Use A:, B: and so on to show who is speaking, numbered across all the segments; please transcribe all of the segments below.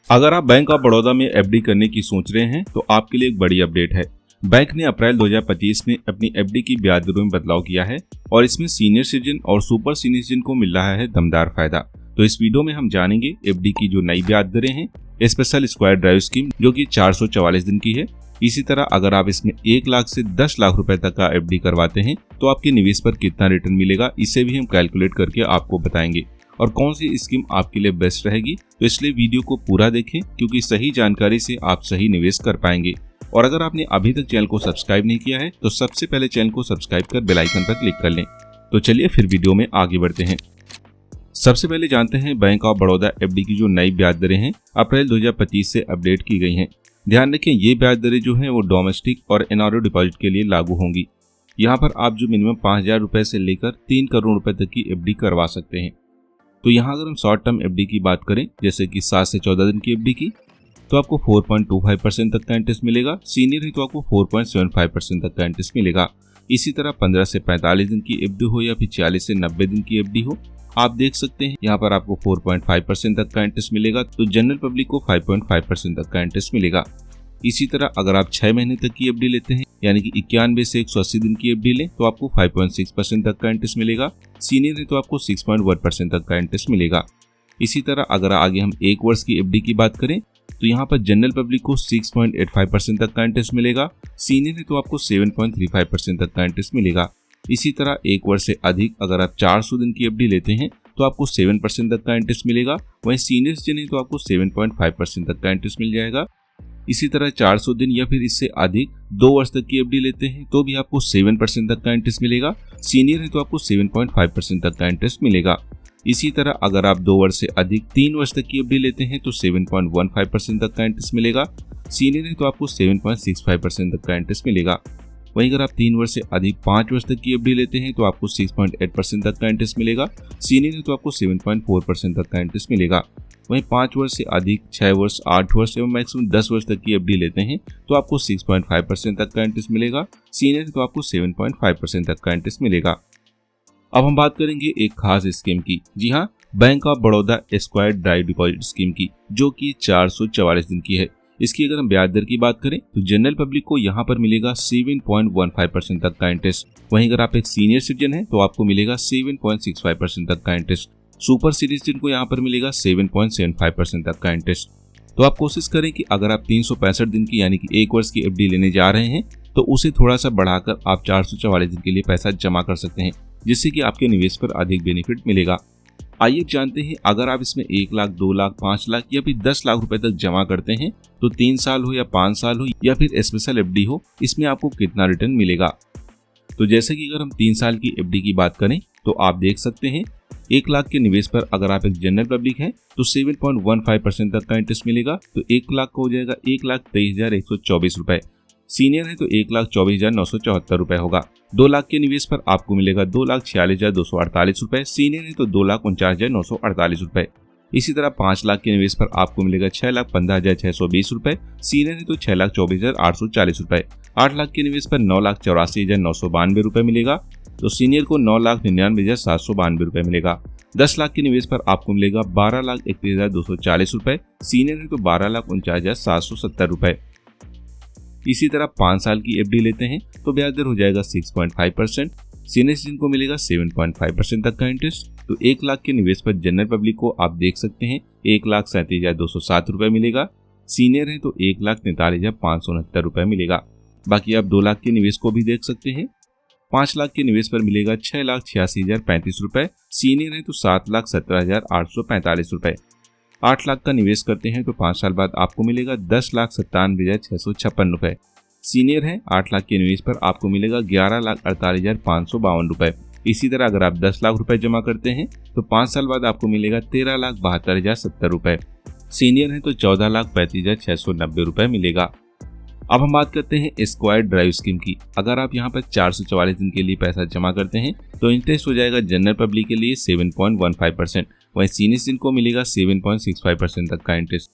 A: अगर आप bank of Baroda में एफडी करने की सोच रहे हैं तो आपके लिए एक बड़ी अपडेट है। बैंक ने अप्रैल 2025 में अपनी एफडी की ब्याज दरों में बदलाव किया है और इसमें सीनियर सिटीजन और सुपर सीनियर सिटीजन को मिल रहा है दमदार फायदा। तो इस वीडियो में हम जानेंगे एफडी की जो नई ब्याज दरें हैं, स्पेशल स्क्वायर ड्राइव स्कीम जो कि 444 दिन की है। इसी तरह अगर आप इसमें 1 लाख से 10 लाख रुपए तक का एफडी करवाते हैं तो आपके निवेश पर कितना रिटर्न मिलेगा, इसे भी हम कैलकुलेट करके आपको बताएंगे और कौन सी स्कीम आपके लिए बेस्ट रहेगी। तो इसलिए वीडियो को पूरा देखें क्योंकि सही जानकारी से आप सही निवेश कर पाएंगे। और अगर आपने अभी तक चैनल को सब्सक्राइब नहीं किया है तो सबसे पहले चैनल को सब्सक्राइब कर बेल आइकन पर क्लिक कर लें। तो चलिए फिर वीडियो में आगे बढ़ते हैं। सबसे पहले जानते हैं बैंक ऑफ बड़ौदा एफडी की जो नई ब्याज दरें हैं अप्रैल 2025 से अपडेट की गई हैं। ध्यान रखें, ये ब्याज दरें जो हैं वो डोमेस्टिक और एनआरओ डिपॉजिट के लिए लागू होंगी। यहाँ पर आप जो मिनिमम 5,000 रुपए से लेकर 3 करोड़ रुपए तक की एफडी करवा सकते हैं। तो यहाँ अगर हम शॉर्ट टर्म एफडी की बात करें, जैसे कि 7 से 14 दिन की एफडी की, तो आपको 4.25% तक का इंटरेस्ट मिलेगा। सीनियर है तो आपको 4.75% तक का इंटरेस्ट मिलेगा। इसी तरह 15 से 45 दिन की एफडी हो या फिर 40 से 90 दिन की एफडी हो, आप देख सकते हैं यहाँ पर आपको 4.5% तक का इंटरेस्ट मिलेगा। तो जनरल पब्लिक को 5.5% तक का इंटरेस्ट मिलेगा। इसी तरह अगर आप 6 महीने तक की एफडी लेते हैं, यानी कि 91 से 180 दिन की एफडी लें, तो आपको 5.6% तक का इंटरेस्ट मिलेगा। सीनियर है तो आपको 6.1% तक का इंटरेस्ट मिलेगा। इसी तरह अगर आगे हम 1 वर्ष की एफडी की बात करें तो यहाँ पर जनरल पब्लिक को 6.85% तक का इंटरेस्ट मिलेगा। सीनियर है तो आपको 7.35% तक का इंटरेस्ट मिलेगा। इसी तरह 1 वर्ष से अधिक अगर आप 400 दिन की एफडी लेते हैं तो आपको 7% तक का इंटरेस्ट मिलेगा। वहीं सीनियर सिटीजन है तो आपको 7.5% तक का इंटरेस्ट मिल जाएगा। इसी तरह 400 दिन या फिर इससे अधिक 2 वर्ष तक की एफडी लेते हैं तो भी आपको 7% तक का इंटरेस्ट मिलेगा। सीनियर है तो आपको 7.5% तक का इंटरेस्ट मिलेगा। इसी तरह अगर आप 2 वर्ष से अधिक 3 वर्ष तक की एफडी लेते हैं तो 7.15% तक का इंटरेस्ट मिलेगा। सीनियर है तो आपको 7.65% तक का इंटरेस्ट मिलेगा। वहीं अगर आप 3 वर्ष से अधिक 5 वर्ष तक की एफडी लेते हैं तो आपको 6.8% तक का इंटरेस्ट मिलेगा। सीनियर है तो आपको 7.4% तक का इंटरेस्ट मिलेगा। वहीं 5 वर्ष से अधिक 6 वर्ष, 8 वर्ष एवं मैक्सिमम 10 वर्ष तक की एफडी लेते हैं तो आपको 6.5% तक का इंटरेस्ट मिलेगा। सीनियर तो आपको 7.5% तक का इंटरेस्ट मिलेगा। अब हम बात करेंगे एक खास स्कीम की। जी हाँ, bank of Baroda square drive deposit scheme की, जो कि 444 दिन की है। इसकी अगर हम ब्याज दर की बात करें तो जनरल पब्लिक को यहाँ पर मिलेगा 7.15% तक का इंटरेस्ट। वहीं अगर आप एक सीनियर सिटीजन हैं तो आपको मिलेगा 7.65% तक का इंटरेस्ट। सुपर सिटीजन को यहाँ पर मिलेगा 7.75% तक का इंटरेस्ट। तो आप कोशिश करें कि अगर आप 365 दिन की यानी कि 1 वर्ष की एफडी लेने जा रहे हैं तो उसे थोड़ा सा बढ़ाकर आप 444 दिन के लिए पैसा जमा कर सकते हैं, जिससे कि आपके निवेश पर अधिक बेनिफिट मिलेगा। आइए जानते हैं, अगर आप इसमें 1 लाख, 2 लाख, 5 लाख या फिर 10 लाख रुपए तक जमा करते हैं तो 3 साल हो या 5 साल हो या फिर स्पेशल एफडी हो, इसमें आपको कितना रिटर्न मिलेगा। तो जैसे कि अगर हम 3 साल की एफडी की बात करें तो आप देख सकते हैं 1 लाख के निवेश पर अगर आप एक जनरल पब्लिक हैं तो 7.15% तक का इंटरेस्ट मिलेगा। तो 1 लाख का हो जाएगा 1,23,124 रुपए। सीनियर है तो 1,24,974 रुपए होगा। 2 लाख के निवेश पर आपको मिलेगा 2,46,248 रुपए। सीनियर है तो 2,49,948 रुपए। इसी तरह 5 लाख के निवेश पर आपको मिलेगा 6,15,620 रुपए। सीनियर है तो 6,24,840 रुपए। 8 लाख के निवेश पर 9,84,992 रुपए मिलेगा। तो सीनियर को 9,99,792 रुपए मिलेगा। 10 लाख के निवेश पर आपको मिलेगा 12,31,240 रुपए। सीनियर है तो 12,49,770 रुपए। इसी तरह 5 साल की एफडी लेते हैं तो ब्याज दर हो जाएगा 6.5%। सीनियर सिटीजन को मिलेगा 7.5% तक का इंटरेस्ट। तो 1 लाख के निवेश पर जनरल पब्लिक को आप देख सकते हैं 1,37,207 रुपए मिलेगा। सीनियर है तो 1,43,569 रुपए मिलेगा। बाकी आप 2 लाख के निवेश को भी देख सकते हैं। 5 लाख के निवेश पर मिलेगा 6,86,035 रुपए। सीनियर है तो 7,17,845 रुपए। 8 लाख का निवेश करते हैं तो 5 साल बाद आपको मिलेगा 10,97,656 रुपए। सीनियर है 8 लाख के निवेश पर आपको मिलेगा 11,48,552 रुपए। इसी तरह अगर आप 10 लाख रुपए जमा करते हैं तो 5 साल बाद आपको मिलेगा 13,72,070 रुपए। सीनियर है तो 14,35,690 रुपए मिलेगा। अब हम बात करते हैं स्क्वायर ड्राइव स्कीम की। अगर आप यहाँ पर 444 दिन के लिए पैसा जमा करते हैं तो इंटरेस्ट हो जाएगा जनरल पब्लिक के लिए 7.15%। वहीं सीनियर सिटीजन को मिलेगा 7.65% तक का इंटरेस्ट।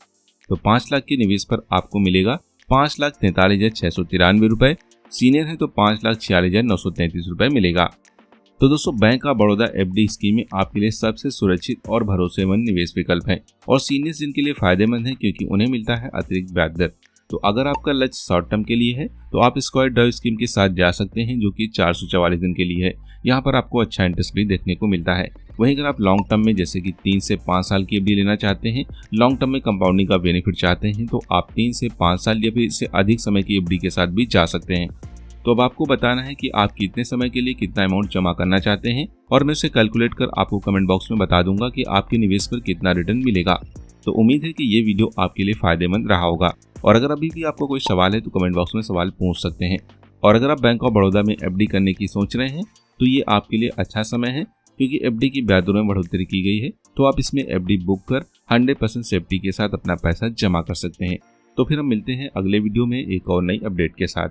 A: तो 5 लाख के निवेश पर आपको मिलेगा 5,43,693 रुपए। सीनियर है तो 5,46,933 रुपए मिलेगा। तो दोस्तों बैंक ऑफ बड़ौदा एफडी स्कीमें आपके लिए सबसे सुरक्षित और भरोसेमंद निवेश विकल्प है और सीनियर सिटीजन के लिए फायदेमंद है क्योंकि उन्हें मिलता है अतिरिक्त ब्याज दर। तो अगर आपका लक्ष्य शॉर्ट टर्म के लिए है तो आप स्क्वायर ड्राइव स्कीम के साथ जा सकते हैं जो कि 444 दिन के लिए है। यहाँ पर आपको अच्छा इंटरेस्ट भी देखने को मिलता है। वहीं अगर आप लॉन्ग टर्म में जैसे कि 3 से 5 साल की एफडी लेना चाहते हैं, लॉन्ग टर्म में कंपाउंडिंग का बेनिफिट चाहते हैं, तो आप 3 से 5 साल या फिर इससे अधिक समय की एफडी के साथ भी जा सकते हैं। तो अब आपको बताना है कि आप कितने समय के लिए कितना अमाउंट जमा करना चाहते हैं और मैं उसे कैलकुलेट कर आपको कमेंट बॉक्स में बता दूंगा कि आपके निवेश पर कितना रिटर्न मिलेगा। तो उम्मीद है कि ये वीडियो आपके लिए फायदेमंद रहा होगा और अगर अभी भी आपको कोई सवाल है तो कमेंट बॉक्स में सवाल पूछ सकते हैं। और अगर आप बैंक ऑफ बड़ौदा में एफडी करने की सोच रहे हैं तो ये आपके लिए अच्छा समय है क्योंकि एफडी की ब्याज दरों में बढ़ोतरी की गई है। तो आप इसमें एफडी बुक कर 100% सेफ्टी के साथ अपना पैसा जमा कर सकते हैं। तो फिर हम मिलते हैं अगले वीडियो में एक और नई अपडेट के साथ।